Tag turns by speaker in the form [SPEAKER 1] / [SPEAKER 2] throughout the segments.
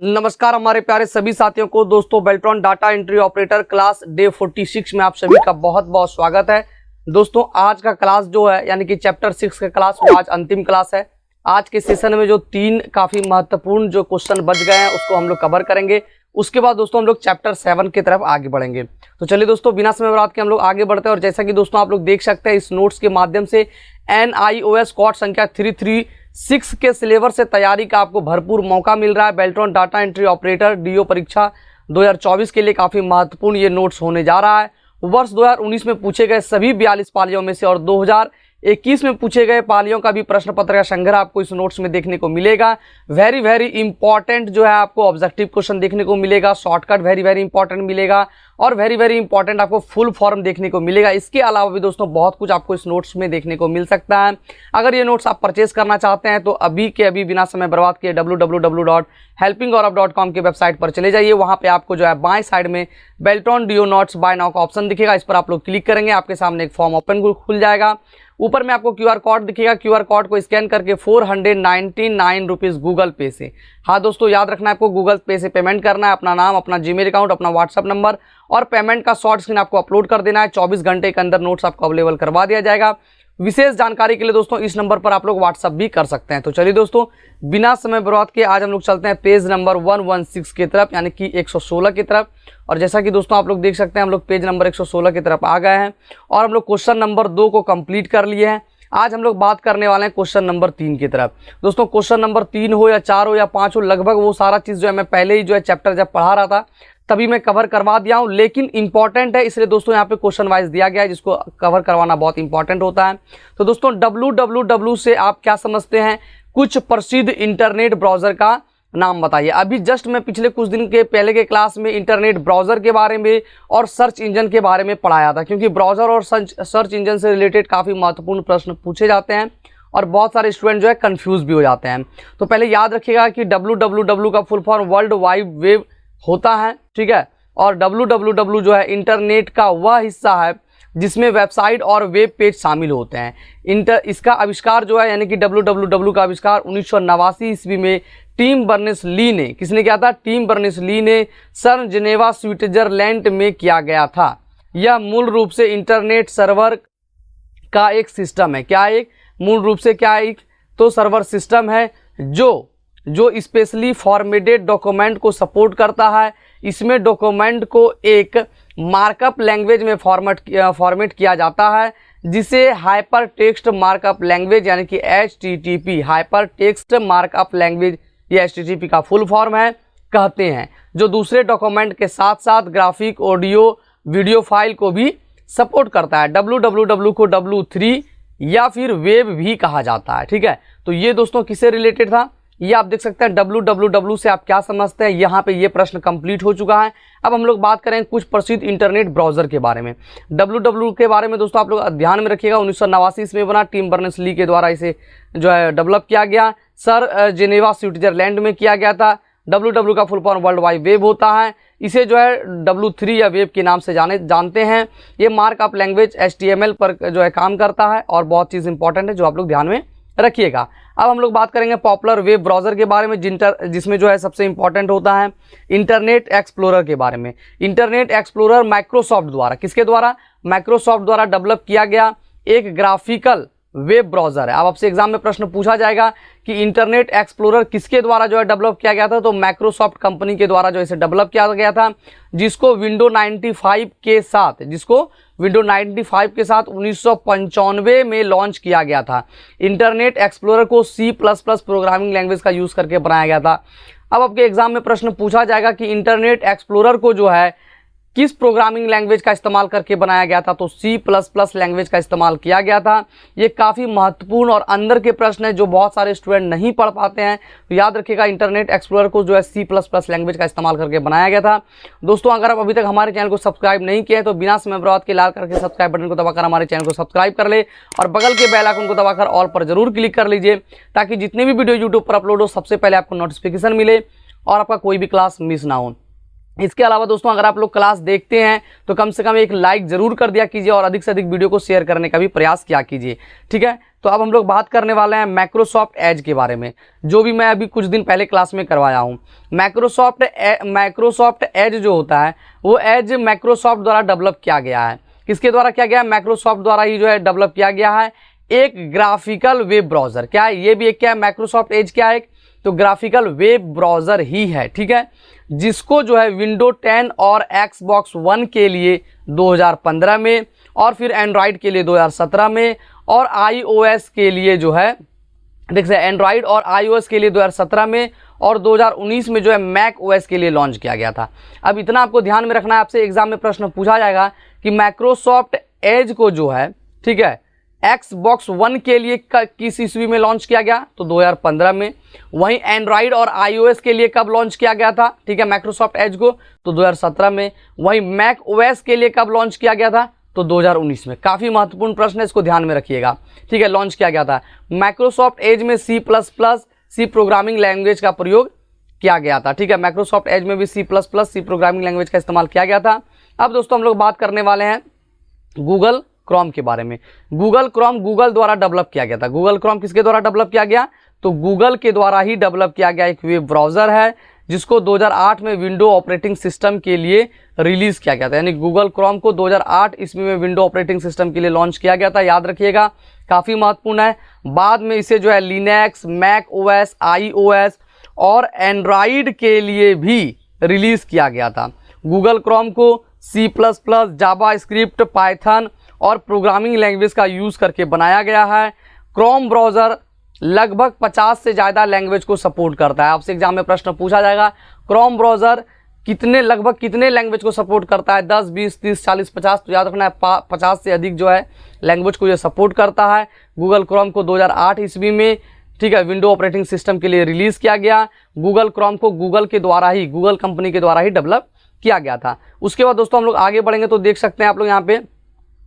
[SPEAKER 1] नमस्कार हमारे प्यारे सभी साथियों को। दोस्तों Beltron data entry operator class day 46 में आप सभी का बहुत बहुत स्वागत है। दोस्तों आज का क्लास जो है यानी कि चैप्टर 6 का क्लास वो आज अंतिम क्लास है। आज के सेशन में जो 3 काफी महत्वपूर्ण जो क्वेश्चन बच गए हैं उसको हम लोग कवर करेंगे। उसके बाद दोस्तों हम लोग चैप्टर 7 की तरफ आगे बढ़ेंगे। तो चलिए दोस्तों बिना समय बर्बाद के हम लोग आगे बढ़ते हैं। और जैसा कि दोस्तों आप लोग देख सकते हैं इस नोट्स के माध्यम से NIOS कोड संख्या 336 के सिलेबस से तैयारी का आपको भरपूर मौका मिल रहा है। Beltron data entry operator DO परीक्षा 2024 के लिए काफी महत्वपूर्ण ये नोट्स होने जा रहा है। वर्ष 2019 में पूछे गए सभी 42 पालियों में से और 2021 में पूछे गए पालियों का भी प्रश्न पत्र का संग्रह आपको इस नोट्स में देखने को मिलेगा। वेरी इंपॉर्टेंट जो है आपको ऑब्जेक्टिव क्वेश्चन देखने को मिलेगा, शॉर्टकट वेरी इंपॉर्टेंट मिलेगा और वेरी इंपॉर्टेंट आपको फुल फॉर्म देखने को मिलेगा। इसके अलावा भी दोस्तों बहुत कुछ आपको इस नोट्स में देखने को मिल सकता है। अगर ये नोट्स आप परचेज करना चाहते हैं तो अभी के अभी बिना समय बर्बाद किए www.helpinggauravdotcom की वेबसाइट पर चले जाइए। वहां पे आपको जो है बाएं साइड में Beltron DO notes buy now का ऑप्शन दिखेगा। इस पर आप लोग क्लिक करेंगे, आपके सामने एक फॉर्म ओपन खुल जाएगा। ऊपर में आपको QR कोड दिखेगा। QR कोड को स्कैन करके 499 रुपीज गूगल पे से, हाँ दोस्तों याद रखना है आपको गूगल पे से पेमेंट करना है। अपना नाम, अपना जीमेल अकाउंट, अपना व्हाट्सअप नंबर और पेमेंट का शॉर्ट स्क्रीन आपको अपलोड कर देना है। 24 घंटे के अंदर नोट्स आपको अवेलेबल करवा दिया जाएगा। विशेष जानकारी के लिए दोस्तों इस नंबर पर आप लोग व्हाट्सअप भी कर सकते हैं। तो चलिए दोस्तों बिना समय बर्बाद के आज हम लोग चलते हैं पेज नंबर 116 की तरफ यानी कि 116 की तरफ। और जैसा कि दोस्तों आप लोग देख सकते हैं हम लोग पेज नंबर 116 की तरफ आ गए हैं और हम लोग क्वेश्चन नंबर 2 को कंप्लीट कर लिए हैं। आज हम लोग बात करने वाले हैं क्वेश्चन नंबर 3 की तरफ। दोस्तों क्वेश्चन नंबर 3 हो या 4 हो या 5 हो, लगभग वो सारा चीज जो है मैं पहले ही जो है चैप्टर जब पढ़ा रहा था तभी मैं कवर करवा दिया हूं, लेकिन इंपॉर्टेंट है इसलिए दोस्तों यहाँ पे क्वेश्चन वाइज दिया गया है जिसको कवर करवाना बहुत इंपॉर्टेंट होता है। तो दोस्तों www से आप क्या समझते हैं? कुछ प्रसिद्ध इंटरनेट ब्राउजर का नाम बताइए। अभी जस्ट मैं पिछले कुछ दिन के पहले के क्लास में इंटरनेट ब्राउजर के बारे में और सर्च इंजन के बारे में पढ़ाया था, क्योंकि ब्राउजर और सर्च इंजन से रिलेटेड काफी महत्वपूर्ण प्रश्न पूछे जाते हैं और बहुत सारे स्टूडेंट जो है कंफ्यूज भी हो जाते हैं। तो पहले याद रखिएगा कि www का full form world wide web होता है, ठीक है। और www जो है इंटरनेट का वह हिस्सा है जिसमें वेबसाइट और वेब पेज शामिल होते हैं। इसका आविष्कार जो है यानी कि www का आविष्कार 1989 ईस्वी में टिम बर्नर्स-ली ने, किसने किया था? टिम बर्नर्स-ली ने सर जिनेवा स्विट्जरलैंड में किया गया था। यह मूल रूप से इंटरनेट सर्वर का एक सिस्टम है। क्या एक मूल रूप से क्या एक तो सर्वर सिस्टम है जो स्पेशली फॉर्मेटेड डॉक्यूमेंट को सपोर्ट करता है। इसमें डॉक्यूमेंट को एक मार्कअप लैंग्वेज में फॉर्मेट किया जाता है जिसे हाइपर टेक्स्ट मार्कअप लैंग्वेज यानी कि HTTP hyper text markup language, ये HTTP का फुल फॉर्म है, कहते हैं, जो दूसरे डॉक्यूमेंट के साथ साथ ग्राफिक, ऑडियो, वीडियो फाइल को भी सपोर्ट करता है। www को W3 या फिर वेब भी कहा जाता है, ठीक है। तो ये दोस्तों किससे रिलेटेड था? ये आप देख सकते हैं www से आप क्या समझते हैं। यहाँ पे ये प्रश्न कंप्लीट हो चुका है। अब हम लोग बात करें कुछ प्रसिद्ध इंटरनेट ब्राउजर के बारे में। www के बारे में दोस्तों आप लोग ध्यान में रखिएगा 1989 में बना, टिम बर्नर्स-ली के द्वारा इसे जो है डेवलप किया गया। सर जिनेवा स्विट्जरलैंड में किया गया था। www का full form world wide web होता है। इसे जो है W3 या वेब के नाम से जानते हैं। ये मार्कअप लैंग्वेज HTML पर जो है काम करता है और बहुत चीज़ इंपॉर्टेंट है जो आप लोग ध्यान में रखिएगा। अब हम लोग बात करेंगे पॉपुलर वेब ब्राउजर के बारे में जिसमें जो है सबसे इंपॉर्टेंट होता है इंटरनेट एक्सप्लोरर के बारे में। इंटरनेट एक्सप्लोरर माइक्रोसॉफ्ट द्वारा, किसके द्वारा? माइक्रोसॉफ्ट द्वारा डेवलप किया गया एक ग्राफिकल वेब ब्राउजर है। अब आपसे एग्जाम में प्रश्न पूछा जाएगा कि इंटरनेट एक्सप्लोरर किसके द्वारा जो है डेवलप किया गया था, तो माइक्रोसॉफ्ट कंपनी के द्वारा जो इसे डेवलप किया गया था, जिसको विंडो 95 के साथ 1995 में लॉन्च किया गया था। इंटरनेट एक्सप्लोरर को C++ प्रोग्रामिंग लैंग्वेज का यूज करके बनाया गया था। अब आपके एग्जाम में प्रश्न पूछा जाएगा कि इंटरनेट एक्सप्लोरर को जो है किस प्रोग्रामिंग लैंग्वेज का इस्तेमाल करके बनाया गया था, तो C++ लैंग्वेज का इस्तेमाल किया गया था। ये काफ़ी महत्वपूर्ण और अंदर के प्रश्न है जो बहुत सारे स्टूडेंट नहीं पढ़ पाते हैं। तो याद रखिएगा इंटरनेट एक्सप्लोरर को जो है C++ लैंग्वेज का इस्तेमाल करके बनाया गया था। दोस्तों अगर आप अभी तक हमारे चैनल को सब्सक्राइब नहीं किए हैं तो बिना समय बर्बाद के लाल करके सब्सक्राइब बटन को दबाकर हमारे चैनल को सब्सक्राइब कर ले और बगल के बेल आइकन को दबाकर ऑल पर जरूर क्लिक कर लीजिए ताकि जितने भी वीडियो यूट्यूब पर अपलोड हो सबसे पहले आपको नोटिफिकेशन मिले और आपका कोई भी क्लास मिस ना हो। इसके अलावा दोस्तों अगर आप लोग क्लास देखते हैं तो कम से कम एक लाइक जरूर कर दिया कीजिए और अधिक से अधिक वीडियो को शेयर करने का भी प्रयास किया कीजिए, ठीक है। तो अब हम लोग बात करने वाले हैं माइक्रोसॉफ्ट एज के बारे में, जो भी मैं अभी कुछ दिन पहले क्लास में करवाया हूँ। माइक्रोसॉफ्ट एज जो होता है वो एज माइक्रोसॉफ्ट द्वारा डेवलप किया गया है। किसके द्वारा किया गया है? माइक्रोसॉफ्ट द्वारा ही जो है डेवलप किया गया है। एक ग्राफिकल वेब ब्राउजर, क्या है ये भी एक, क्या है माइक्रोसॉफ्ट एज, क्या है तो ग्राफिकल वेब ब्राउजर ही है, ठीक है, जिसको जो है विंडो 10 और एक्सबॉक्स वन के लिए 2015 में, और फिर एंड्रॉयड के लिए 2017 में, और आईओएस के लिए जो है देख सकते एंड्रॉयड और आईओएस के लिए 2017 में, और 2019 में जो है मैक ओएस के लिए लॉन्च किया गया था। अब इतना आपको ध्यान में रखना है, आपसे एग्जाम में प्रश्न पूछा जाएगा कि माइक्रोसॉफ्ट एज को जो है, ठीक है, एक्सबॉक्स वन के लिए किस ईस्वी में लॉन्च किया गया? तो 2015 में। वहीं एंड्रॉयड और आईओएस के लिए कब लॉन्च किया गया था, ठीक है, माइक्रोसॉफ्ट एज को? तो 2017 में। वहीं मैक ओएस के लिए कब लॉन्च किया गया था? तो 2019 में। काफ़ी महत्वपूर्ण प्रश्न है, इसको ध्यान में रखिएगा, ठीक है। लॉन्च किया गया था माइक्रोसॉफ्ट एज में सी प्रोग्रामिंग लैंग्वेज का प्रयोग किया गया था, ठीक है। माइक्रोसॉफ्ट एज में भी सी प्रोग्रामिंग लैंग्वेज का इस्तेमाल किया गया था। अब दोस्तों हम लोग बात करने वाले हैं गूगल क्रोम के बारे में। गूगल क्रोम गूगल द्वारा डेवलप किया गया था। गूगल क्रोम किसके द्वारा डेवलप किया गया? तो गूगल के द्वारा ही डेवलप किया गया एक वेब ब्राउजर है, जिसको 2008 में विंडो ऑपरेटिंग सिस्टम के लिए रिलीज किया गया था। यानी गूगल क्रोम को 2008 ईस्वी में विंडो ऑपरेटिंग सिस्टम के लिए लॉन्च किया गया था, याद रखिएगा, काफ़ी महत्वपूर्ण है। बाद में इसे जो है लिनक्स, मैक ओएस, आईओएस और एंड्रॉयड के लिए भी रिलीज किया गया था। गूगल क्रोम को C++, जावा स्क्रिप्ट, पाइथन और प्रोग्रामिंग लैंग्वेज का यूज़ करके बनाया गया है। क्रोम ब्राउज़र लगभग 50 से ज़्यादा लैंग्वेज को सपोर्ट करता है। आपसे एग्जाम में प्रश्न पूछा जाएगा क्रोम ब्राउज़र लगभग कितने लैंग्वेज को सपोर्ट करता है? 10, 20, 30, 40, 50, तो याद रखना है 50 से अधिक जो है लैंग्वेज को ये सपोर्ट करता है। गूगल क्रोम को 2008 ईस्वी में, ठीक है, विंडो ऑपरेटिंग सिस्टम के लिए रिलीज किया गया। गूगल क्रोम को गूगल कंपनी के द्वारा ही डेवलप किया गया था। उसके बाद दोस्तों हम लोग आगे बढ़ेंगे तो देख सकते हैं आप लोग यहाँ पे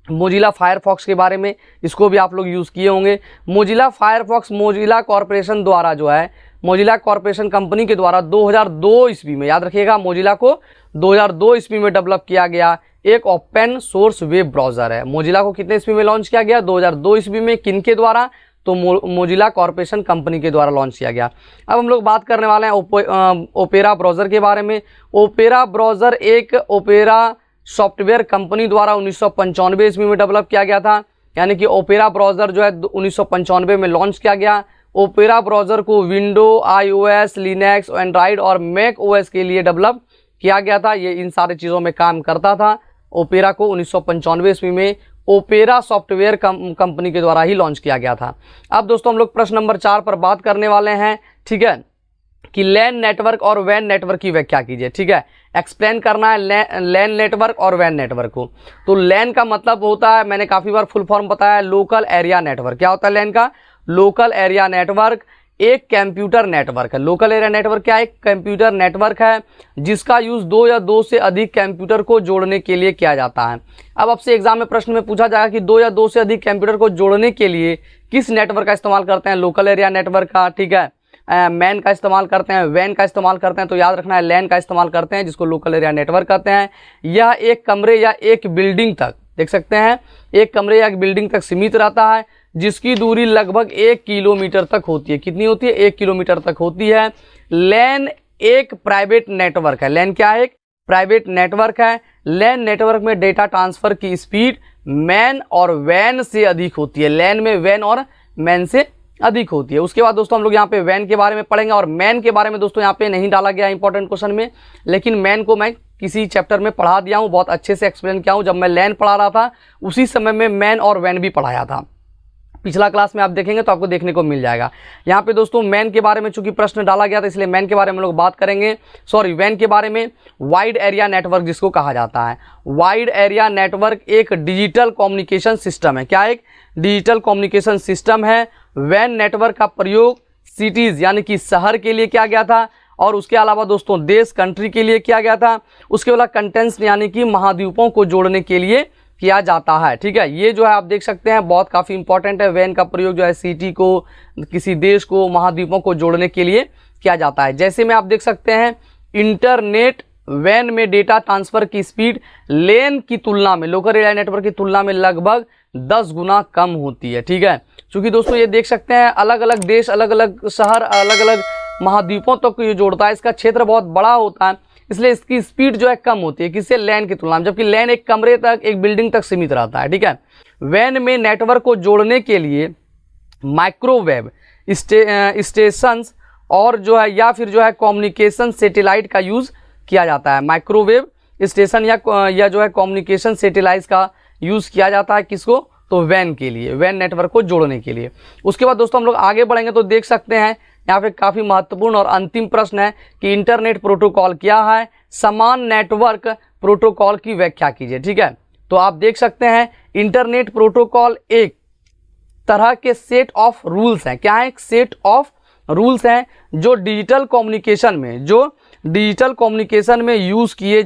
[SPEAKER 1] मोजिला फायरफॉक्स के बारे में, इसको भी आप लोग यूज़ किए होंगे। मोजिला फायरफॉक्स मोजिला कॉरपोरेशन द्वारा जो है, मोजिला कॉरपोरेशन कंपनी के द्वारा 2002 ईस्वी में, याद रखिएगा, मोजिला को 2002 ईस्वी में डेवलप किया गया एक ओपन सोर्स वेब ब्राउज़र है। मोजिला को कितने ईस्वी में लॉन्च किया गया? 2002 ईस्वी में। किन के द्वारा? तो मोजिला कॉरपोरेशन कंपनी के द्वारा लॉन्च किया गया। अब हम लोग बात करने वाले हैं ओपेरा ब्राउज़र के बारे में। ओपेरा ब्राउज़र एक ओपेरा सॉफ्टवेयर कंपनी द्वारा 1995 ईस्वी में डेवलप किया गया था। यानी कि ओपेरा ब्राउज़र जो है 1995 में लॉन्च किया गया। ओपेरा ब्राउज़र को विंडो, आईओएस, लिनक्स, एंड्रॉयड और मैक ओएस के लिए डेवलप किया गया था। ये इन सारी चीज़ों में काम करता था। ओपेरा को 1995 ईस्वी में ओपेरा सॉफ्टवेयर कंपनी के द्वारा ही लॉन्च किया गया था। अब दोस्तों हम लोग प्रश्न नंबर 4 पर बात करने वाले हैं, ठीक है, कि लैन नेटवर्क और वैन नेटवर्क की व्याख्या कीजिए, ठीक है। एक्सप्लेन करना है लैन नेटवर्क और वैन नेटवर्क को। तो लैन का मतलब होता है, मैंने काफ़ी बार फुल फॉर्म बताया, लोकल एरिया नेटवर्क। क्या होता है लैन का? लोकल एरिया नेटवर्क एक कंप्यूटर नेटवर्क है। लोकल एरिया नेटवर्क क्या है? एक कंप्यूटर नेटवर्क है जिसका यूज़ 2 या 2 से अधिक कंप्यूटर को जोड़ने के लिए किया जाता है। अब आपसे एग्जाम में प्रश्न में पूछा जाएगा कि 2 या 2 से अधिक कंप्यूटर को जोड़ने के लिए किस नेटवर्क का इस्तेमाल करते हैं? लोकल एरिया नेटवर्क का, ठीक है, मैन का इस्तेमाल करते हैं, वैन का इस्तेमाल करते हैं। तो याद रखना है लैन का इस्तेमाल करते हैं, जिसको लोकल एरिया नेटवर्क कहते हैं। यह एक कमरे या एक बिल्डिंग तक, देख सकते हैं, एक कमरे या एक बिल्डिंग तक सीमित रहता है, जिसकी दूरी लगभग 1 किलोमीटर तक होती है। कितनी होती है? 1 किलोमीटर तक होती है। लैन एक प्राइवेट नेटवर्क है। लैन क्या है? एक प्राइवेट नेटवर्क है। लैन नेटवर्क में डेटा ट्रांसफर की स्पीड मैन और वैन से अधिक होती है। लैन में वैन और मैन से अधिक होती है। उसके बाद दोस्तों हम लोग यहाँ पे वैन के बारे में पढ़ेंगे, और मैन के बारे में दोस्तों यहाँ पे नहीं डाला गया इंपॉर्टेंट क्वेश्चन में, लेकिन मैन को मैं किसी चैप्टर में पढ़ा दिया हूँ, बहुत अच्छे से एक्सप्लेन किया हूँ। जब मैं लैन पढ़ा रहा था उसी समय में मैन और वैन भी पढ़ाया था। पिछला क्लास में आप देखेंगे तो आपको देखने को मिल जाएगा। यहाँ पे दोस्तों मैन के बारे में चूंकि प्रश्न डाला गया था, इसलिए मैन के बारे में लोग बात करेंगे। वैन के बारे में वाइड एरिया नेटवर्क जिसको कहा जाता है। वाइड एरिया नेटवर्क एक डिजिटल कम्युनिकेशन सिस्टम है। क्या? एक डिजिटल कम्युनिकेशन सिस्टम है। वैन नेटवर्क का प्रयोग सिटीज़ यानी कि शहर के लिए किया गया था, और उसके अलावा दोस्तों देश, कंट्री के लिए किया गया था। उसके अलावा कंटेंट्स यानी कि महाद्वीपों को जोड़ने के लिए किया जाता है, ठीक है। ये जो है आप देख सकते हैं बहुत काफ़ी इंपॉर्टेंट है। वैन का प्रयोग जो है सिटी को, किसी देश को, महाद्वीपों को जोड़ने के लिए किया जाता है। जैसे में आप देख सकते हैं इंटरनेट वैन में डेटा ट्रांसफर की स्पीड लेन की तुलना में, लोकल एरिया नेटवर्क की तुलना में लगभग 10 गुना कम होती है, ठीक है। क्योंकि दोस्तों ये देख सकते हैं अलग अलग देश, अलग अलग शहर, अलग अलग महाद्वीपों तक तो ये जोड़ता है। इसका क्षेत्र बहुत बड़ा होता है, इसलिए इसकी स्पीड जो है कम होती है किससे, लैन की तुलना में, जबकि लैन एक कमरे तक, एक बिल्डिंग तक सीमित रहता है। ठीक है, वैन में नेटवर्क को जोड़ने के लिए माइक्रोवेव स्टेशंस और जो है या फिर जो है कम्युनिकेशन सैटेलाइट का यूज़ किया जाता है। माइक्रोवेव स्टेशन या जो है कम्युनिकेशन सैटेलाइट का यूज़ किया जाता है किसको, तो वैन के लिए, वैन नेटवर्क को जोड़ने के लिए। उसके बाद दोस्तों हम लोग आगे बढ़ेंगे तो देख सकते हैं यहाँ पे काफ़ी महत्वपूर्ण और अंतिम प्रश्न है कि इंटरनेट प्रोटोकॉल क्या है, समान नेटवर्क प्रोटोकॉल की व्याख्या कीजिए। ठीक है, तो आप देख सकते हैं इंटरनेट प्रोटोकॉल एक तरह के सेट ऑफ रूल्स हैं। क्या है, एक सेट ऑफ रूल्स हैं जो डिजिटल कम्युनिकेशन में यूज़ किए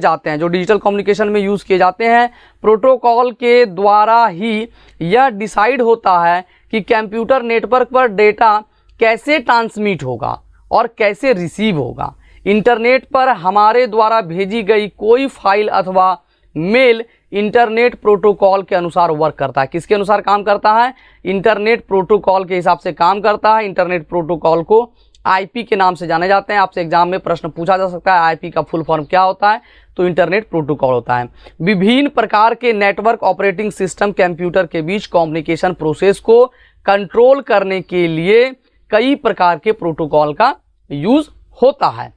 [SPEAKER 1] जाते हैं, प्रोटोकॉल के द्वारा ही यह डिसाइड होता है कि कंप्यूटर नेटवर्क पर डेटा कैसे ट्रांसमिट होगा और कैसे रिसीव होगा। इंटरनेट पर हमारे द्वारा भेजी गई कोई फाइल अथवा मेल इंटरनेट प्रोटोकॉल के अनुसार वर्क करता है। किसके अनुसार काम करता है, इंटरनेट प्रोटोकॉल के हिसाब से काम करता है। इंटरनेट प्रोटोकॉल को आईपी के नाम से जाने जाते हैं। आपसे एग्जाम में प्रश्न पूछा जा सकता है आईपी का फुल फॉर्म क्या होता है, तो इंटरनेट प्रोटोकॉल होता है। विभिन्न प्रकार के नेटवर्क ऑपरेटिंग सिस्टम कंप्यूटर के बीच कम्युनिकेशन प्रोसेस को कंट्रोल करने के लिए कई प्रकार के प्रोटोकॉल का यूज होता है।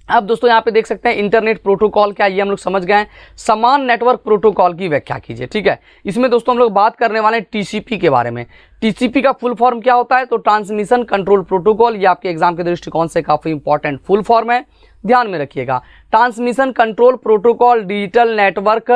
[SPEAKER 1] अब दोस्तों यहाँ पे देख सकते हैं इंटरनेट प्रोटोकॉल क्या, ये हम लोग समझ गए। समान नेटवर्क प्रोटोकॉल की व्याख्या कीजिए। ठीक है, इसमें दोस्तों हम लोग बात करने वाले हैं टीसीपी के बारे में। टीसीपी का फुल फॉर्म क्या होता है, तो ट्रांसमिशन कंट्रोल प्रोटोकॉल। ये आपके एग्जाम के दृष्टिकोण से काफी इंपॉर्टेंट फुल फॉर्म है, ध्यान में रखिएगा। Transmission control protocol digital network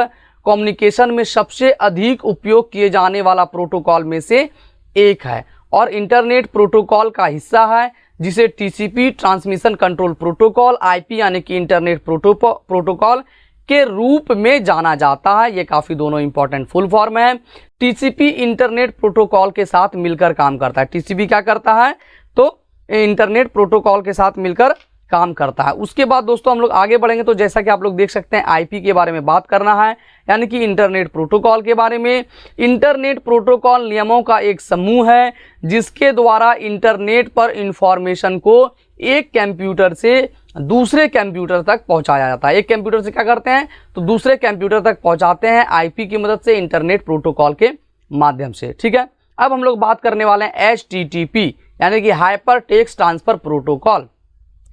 [SPEAKER 1] communication में सबसे अधिक उपयोग किए जाने वाला प्रोटोकॉल में से एक है और इंटरनेट प्रोटोकॉल का हिस्सा है, जिसे TCP transmission control protocol, IP यानी कि इंटरनेट प्रोटोकॉल के रूप में जाना जाता है। ये काफी दोनों इंपॉर्टेंट फुल फॉर्म है। टीसीपी इंटरनेट प्रोटोकॉल के साथ मिलकर काम करता है। टीसीपी क्या करता है, तो इंटरनेट प्रोटोकॉल के साथ मिलकर काम करता है। उसके बाद दोस्तों हम लोग आगे बढ़ेंगे तो जैसा कि आप लोग देख सकते हैं आईपी के बारे में बात करना है, यानी कि इंटरनेट प्रोटोकॉल के बारे में। इंटरनेट प्रोटोकॉल नियमों का एक समूह है जिसके द्वारा इंटरनेट पर इंफॉर्मेशन को एक कंप्यूटर से दूसरे कंप्यूटर तक पहुंचाया जाता है। एक कंप्यूटर से क्या करते हैं, तो दूसरे कंप्यूटर तक पहुंचाते हैं आईपी की मदद से, इंटरनेट प्रोटोकॉल के माध्यम से। ठीक है, अब हम लोग बात करने वाले हैं HTTP यानी कि हाइपर टेक्स्ट ट्रांसफर प्रोटोकॉल।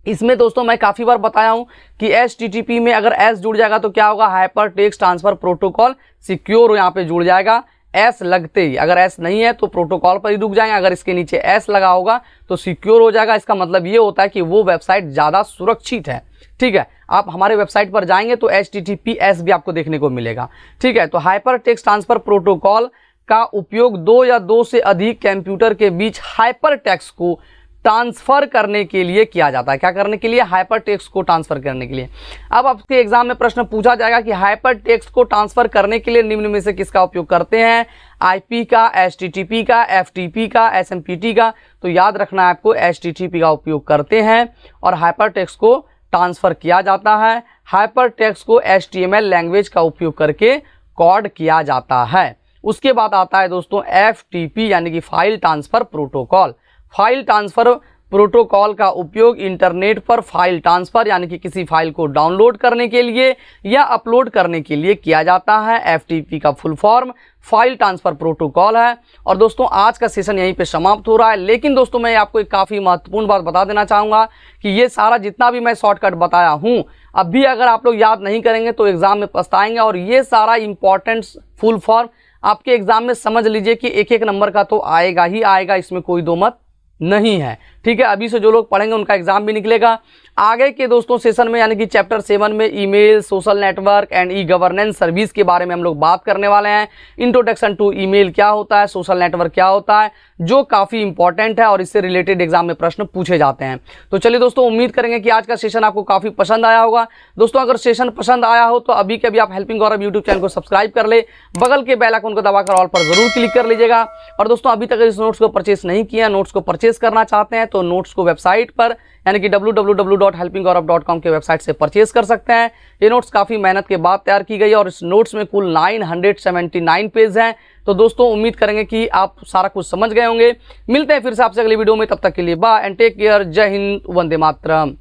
[SPEAKER 1] इसमें दोस्तों मैं काफ़ी बार बताया हूं कि HTTP में अगर S जुड़ जाएगा तो क्या होगा, hyper text transfer protocol secure यहाँ पे जुड़ जाएगा। S लगते ही, अगर S नहीं है तो प्रोटोकॉल पर ही रुक जाएंगे, अगर इसके नीचे S लगा होगा तो सिक्योर हो जाएगा। इसका मतलब ये होता है कि वो वेबसाइट ज़्यादा सुरक्षित है। ठीक है, आप हमारे वेबसाइट पर जाएंगे तो HTTPS भी आपको देखने को मिलेगा। ठीक है, तो हाइपर टेक्स्ट ट्रांसफर प्रोटोकॉल का उपयोग दो या दो से अधिक कंप्यूटर के बीच हाइपर टेक्स्ट को ट्रांसफर करने के लिए किया जाता है। क्या करने के लिए, हाइपर टेक्स्ट को ट्रांसफर करने के लिए। अब आपके एग्जाम में प्रश्न पूछा जाएगा कि हाइपर टेक्स्ट को ट्रांसफर करने के लिए निम्न में से किसका उपयोग करते हैं, आईपी का, HTTP का, FTP का, SMPT का। तो याद रखना है आपको, HTTP का उपयोग करते हैं और हाइपर टेक्स्ट को ट्रांसफर किया जाता है। हाइपर टेक्स्ट को HTML लैंग्वेज का उपयोग करके कोड किया जाता है। उसके बाद आता है दोस्तों FTP यानी कि file transfer protocol. File transfer protocol का उपयोग इंटरनेट पर फाइल ट्रांसफर यानी कि किसी फाइल को डाउनलोड करने के लिए या अपलोड करने के लिए किया जाता है। FTP का full form file transfer protocol है। और दोस्तों आज का सेशन यहीं पे समाप्त हो रहा है, लेकिन दोस्तों मैं आपको एक काफ़ी महत्वपूर्ण बात बता देना चाहूँगा कि ये सारा जितना भी मैं शॉर्टकट बताया हूँ, अब भी अगर आप लोग याद नहीं करेंगे तो एग्जाम में पछताएंगे। और ये सारा इंपॉर्टेंट फुल फॉर्म आपके एग्जाम में समझ लीजिए कि एक एक नंबर का तो आएगा ही आएगा, इसमें कोई दो मत नहीं है। ठीक है, अभी से जो लोग पढ़ेंगे उनका एग्जाम भी निकलेगा। आगे के दोस्तों सेशन में यानी कि चैप्टर 7 में email, social network and e governance service के बारे में हम लोग बात करने वाले हैं। इंट्रोडक्शन टू ईमेल क्या होता है, सोशल नेटवर्क क्या होता है, जो काफ़ी इंपॉर्टेंट है और इससे रिलेटेड एग्जाम में प्रश्न पूछे जाते हैं। तो चलिए दोस्तों, उम्मीद करेंगे कि आज का सेशन आपको काफ़ी पसंद आया होगा। दोस्तों अगर सेशन पसंद आया हो तो अभी के अभी आप हेल्पिंग गौरव यूट्यूब चैनल को सब्सक्राइब कर ले, बगल के बेल आइकन को दबाकर ऑल पर जरूर क्लिक कर लीजिएगा। और दोस्तों अभी तक इस नोट्स को परचेस नहीं किया, नोट्स को परचेस करना चाहते हैं तो नोट्स को वेबसाइट पर यानी कि www.helpinggaurav.com के वेबसाइट से परचेज कर सकते हैं। ये नोट्स काफ़ी मेहनत के बाद तैयार की गई है और इस नोट्स में कुल 979 पेज हैं। तो दोस्तों उम्मीद करेंगे कि आप सारा कुछ समझ गए होंगे। मिलते हैं फिर से आपसे अगली वीडियो में, तब तक के लिए बाय एंड टेक केयर। जय हिंद, वंदे मातरम।